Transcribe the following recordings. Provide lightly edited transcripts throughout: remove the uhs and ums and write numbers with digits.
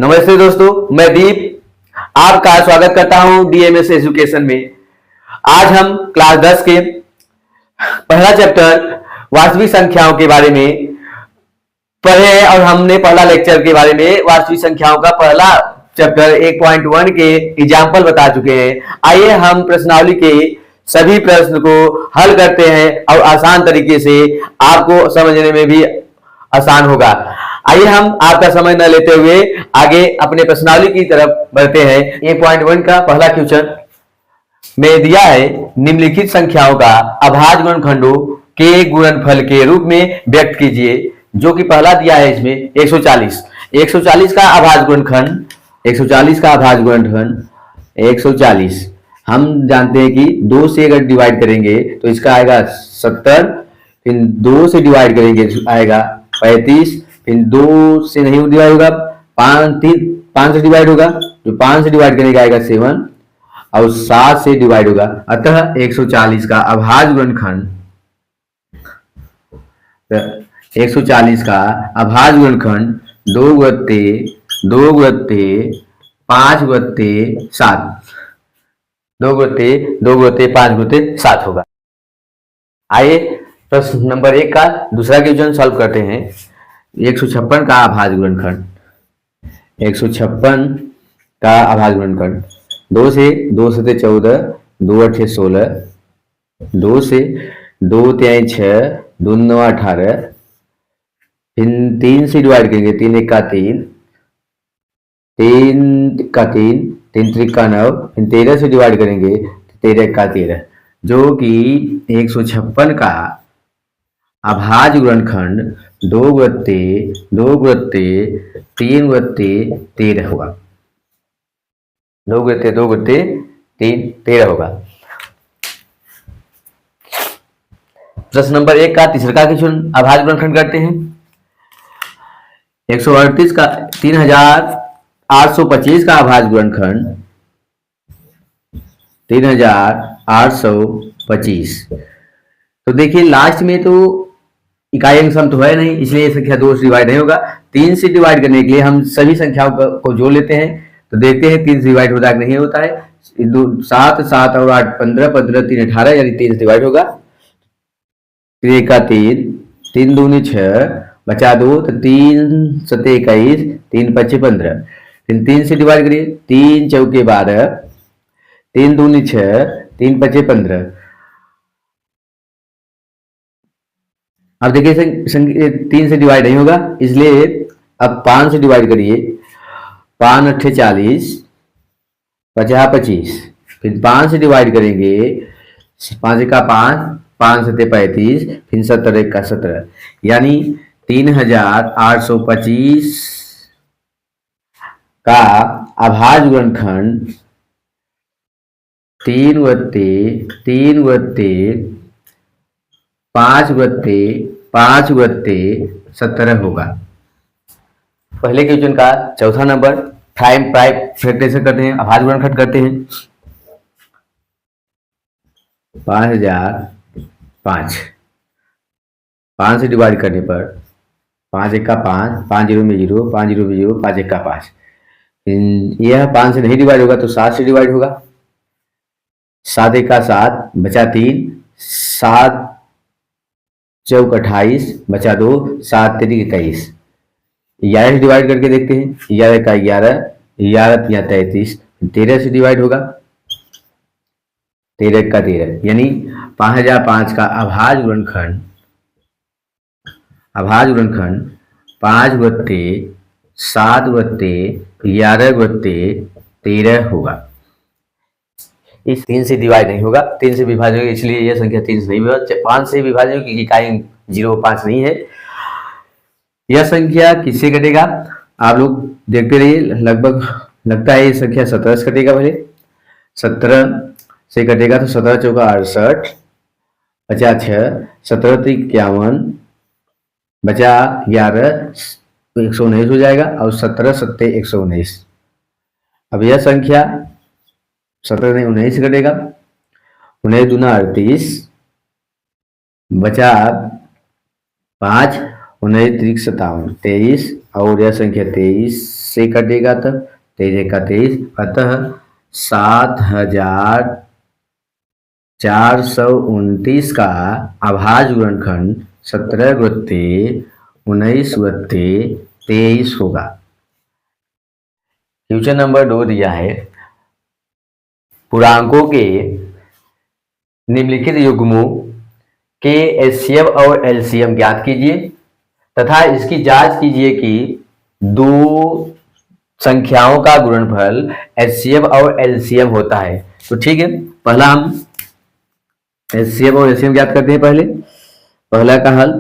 नमस्ते दोस्तों, मैं दीप आपका स्वागत करता हूं डीएमएस एजुकेशन में। आज हम क्लास 10 के पहला चैप्टर वास्तविक संख्याओं के बारे में पढ़े हैं और हमने पहला लेक्चर के बारे में वास्तविक संख्याओं का पहला चैप्टर 1.1 के एग्जाम्पल बता चुके हैं। आइए हम प्रश्नावली के सभी प्रश्न को हल करते हैं और आसान तरीके से आपको समझने में भी आसान होगा। आइए हम आपका समय न लेते हुए आगे अपने प्रश्नावली की तरफ बढ़ते हैं। 1.1 का पहला क्वेश्चन में दिया है, निम्नलिखित संख्याओं का अभाज्य गुणनखंडों के गुणनफल के रूप में व्यक्त कीजिए। जो कि पहला दिया है इसमें 140। 140 का अभाज्य गुणनखंड 140 का अभाज्य गुणनखंड 140 हम जानते हैं कि 2 से अगर डिवाइड करेंगे तो इसका आएगा 70, फिर 2 से डिवाइड करेंगे आएगा 35, फिर 2 से नहीं डिवाइड होगा 5 से डिवाइड होगा, जो 5 से डिवाइड करेंगे आएगा 7 और 7 से डिवाइड होगा। अतः 140 का अभाज्य गुणनखंड 140 का अभाज्य गुणनखंड 2 गुणित 2 गुणित 5 गुणित 7 2 गुणित 2 गुणित 5 गुणित 7 होगा। आइए प्रश्न नंबर 1 का दूसरा क्वेश्चन सॉल्व करते हैं। 156 का अभाज्य गुणनखंड 156 का अभाज्य गुणनखंड 2 से 14, 2 8 16, 2 से 2 3 6, 2 9 18, फिर 3 से डिवाइड करेंगे 3 1 का 3, 3 का 3, 3 3 का 9, फिर 13 से डिवाइड करेंगे 13 1 का 13, जो कि 156 का अभाज्य गुणनखंड 2 गुणित 2 गुणित 3 गुणित 13 होगा। 2 गुणित 2 गुणित 3 13 होगा। प्रश्न नंबर 1 का तीसरा क्वेश्चन अभाज्य गुणनखंड करते हैं। 138 का 3825 का अभाज्य गुणनखंड 3825। तो देखिए लास्ट में तो इकाई अंक सम तो है नहीं, इसलिए ये संख्या 2 से डिवाइड नहीं होगा। 3 से डिवाइड करने के लिए हम सभी संख्याओं को जोड़ लेते हैं, तो देखते हैं 3 से डिवाइड होता है कि नहीं होता है। 7 7 और 8 15, 15 3 18, यानी 3 से डिवाइड होगा। 3 का 3, 3 दूनी 6, बचा 2 तो 3 7 21, 3 5 15, फिर 3 से डिवाइड करिए 3 चौके 12, 3 दूनी 6, 3 5 15। अब देखिए 3 से डिवाइड नहीं होगा, इसलिए अब 5 से डिवाइड करिए। 5 8 40, 50 25, फिर 5 से डिवाइड करेंगे 5 का 5, 5 7 35, फिर 70 1 का 17, यानी 3825 का अभाज्य गुणनखंड 3 गुणित 3 गुणित 5 गुणित 5 गुणित 17 होगा। पहले क्वेश्चन का चौथा नंबर प्राइम फैक्टराइजेशन करते हैं, अभाज्य गुणनखंड करते हैं। 5005 5 से डिवाइड करने पर 5 1 का 5, 5 0 में 0, 5 0 में 0, 5 1 का 5। यह 5 से नहीं डिवाइड होगा तो 7 से डिवाइड होगा। 7 1 का 7, बचा 3, 7 चौक 28, बचा 2, 7 3 21। 11 से डिवाइड करके देखते हैं। 11 का 11, 11 या 33, 13 से डिवाइड होगा। 13 का 13, यानी 5005 का अभाज्य गुणनखंड 5 गुणित 7 गुणित 11 गुणित 13 होगा। इस 3 से डिवाइड नहीं होगा, 3 से विभाजन होगा, इसलिए यह संख्या 3 से नहीं होगा। 5 से विभाजन होगी, इकाई 0.5 नहीं है। यह संख्या किससे कटेगा आप लोग देखते रहिए। लगभग लगता है ये संख्या 17 से कटेगा। पहले 17 से कटेगा तो 17 चौका 68, बचा 6, 17 51, बचा 11, 119 हो जाएगा और 17 7 119। अब यह संख्या 17 नहीं 19 से कटेगा। 19 दूना 38, बचा 5, 19 3 57 23 और यह संख्या 23 से कटेगा तब 23 का 23, अतः 7429 का अभाज्य गुणनखंड 17/19/23 होगा। क्वेश्चन नंबर 2 दिया है, पूर्णांकों के निम्नलिखित युग्मों के एचसीएफ और एलसीएम ज्ञात कीजिए तथा इसकी जांच कीजिए कि दो संख्याओं का गुणनफल एचसीएफ और एलसीएम होता है। तो ठीक है, पहला हम एचसीएफ और एलसीएम ज्ञात करते हैं। पहला का हल,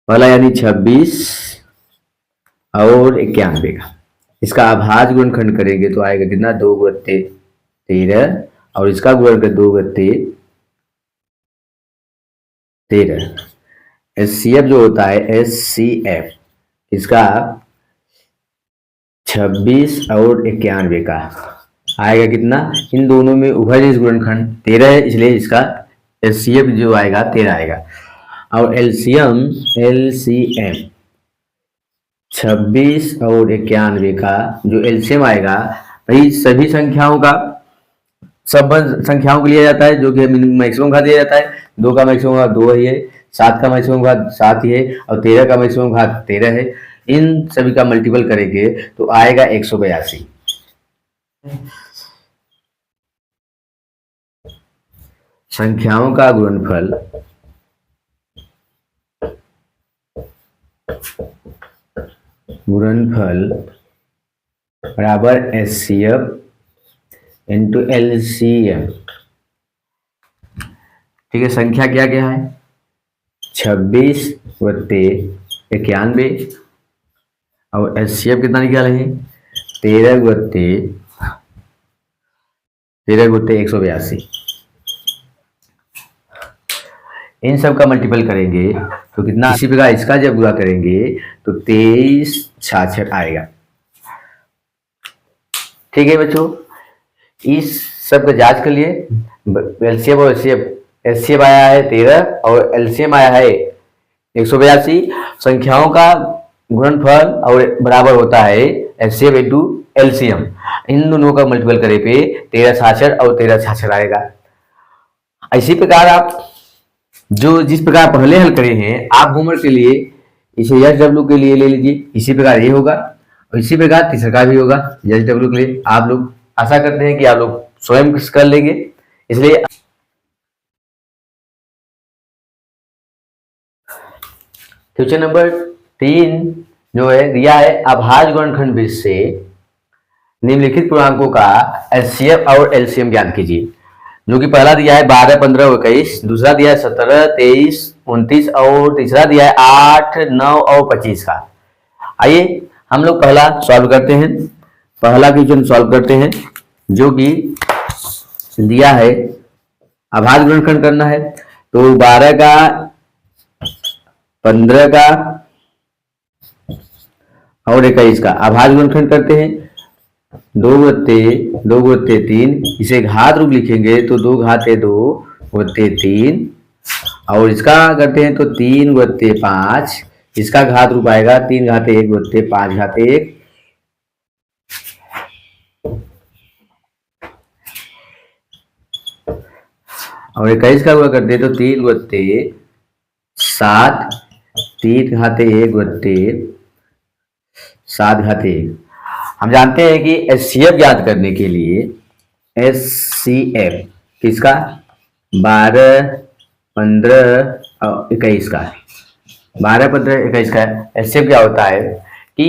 पहला यानी 26 और 91 का, इसका अभाज्य गुणनखंड करेंगे तो आएगा कितना, 2×13 और इसका गुणन कर 2×13। एचसीएफ जो होता है एचसीएफ, इसका 26 और 91 का आएगा कितना, इन दोनों में उभयनिष्ठ गुणनखंड 13 है, इसलिए इसका एचसीएफ जो आएगा 13 आएगा। और एलसीएम 26 और 91 का जो एलसीएम आएगा, भाई सभी संख्याओं का संबंध संख्याओं को लिया जाता है जो कि मैक्सिमम घात दिया जाता है। 2 का मैक्सिमम घात 2 ही है, 7 का मैक्सिमम घात 7 ही है और 13 का मैक्सिमम घात 13 है। इन सभी का मल्टीपल करेंगे तो आएगा 182। संख्याओं का गुणनफल बराबर एचसीएफ इंटू एलसीएम। ठीक है, संख्या क्या क्या है, 26/91 और एचसीएफ कितना निकाले हैं, 13×182। इन सब का मल्टीपल करेंगे तो कितना, इसी प्रकार इसका जब गुणा करेंगे तो 23×66 आएगा। ठीक है बच्चों, इस सब का जांच कर लिए। एलसीएम और एचसीएफ आया है 13 और एलसीएम आया है 182। संख्याओं का गुणनफल और बराबर होता है एचसीएफ इंटू एलसीएम। इन दोनों का मल्टीपल करे पे 13×66 और 13×66 आएगा। इसी प्रकार आप जिस प्रकार पहले हल करे हैं, आप होमवर्क के लिए इसे एचडब्ल्यू के लिए ले लीजिए, इसी प्रकार ये होगा और इसी प्रकार तीसरा का भी होगा एचडब्ल्यू के लिए। आप लोग आशा करते हैं कि आप लोग स्वयं कर लेंगे, इसलिए क्वेश्चन नंबर 3 जो है दिया है, अभाज्य गुणनखंड विधि से निम्नलिखित पूर्णांकों का एचसीएफ और एलसीएम ज्ञात कीजिए। जो कि पहला दिया है 12, 15 और 21, दूसरा दिया है 17, 23, 29 और तीसरा दिया है 8, 9 और 25 का। आइए हम लोग पहला सॉल्व करते हैं। पहला क्वेश्चन सॉल्व करते हैं जो कि दिया है अभाज्य गुणनखंड करना है। तो 12 का, 15 का और 21 का अभाज्य गुणनखंड करते हैं। 2×3, इसे घात रूप लिखेंगे तो 2×2/3 और इसका करते हैं तो 3×5, इसका घात रूप आएगा 3×1/5/1। और 21 का हुआ करते हैं तो 3×7, 3×1/7/1। हम जानते हैं कि एचसीएफ ज्ञात करने के लिए एचसीएफ किसका, 12, 15 और 21 का, 12, 15, 21 का एचसीएफ क्या होता है कि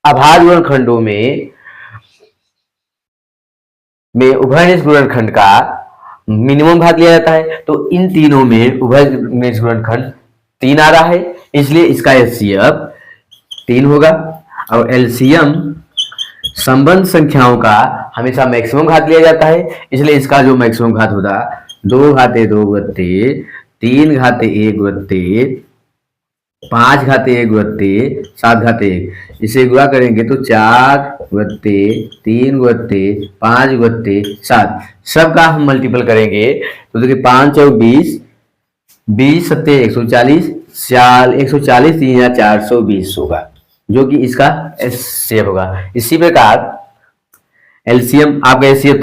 अभाज्य गुणनखंडों में उभयनिष्ठ गुणनखंड का मिनिमम घात लिया जाता है। तो इन तीनों में उभयनिष्ठ गुणनखंड 3 आ रहा है, इसलिए इसका एचसीएफ 3 होगा। और एलसीएम संबंध संख्याओं का हमेशा मैक्सिमम घात लिया जाता है, इसलिए इसका जो मैक्सिमम घात होता 2×2/3, 3×1/3, 5×1/3, 7×1। इसे गुणा करेंगे तो 4/3, 3/3, 5/7। सबका हम मल्टीपल करेंगे तो देखिए 5 और 20, 20 7 140, 140 3 420 होगा। जो कि इसका एचसीएफ होगा। इसी प्रकार एलसीएम आपका एचसीएफ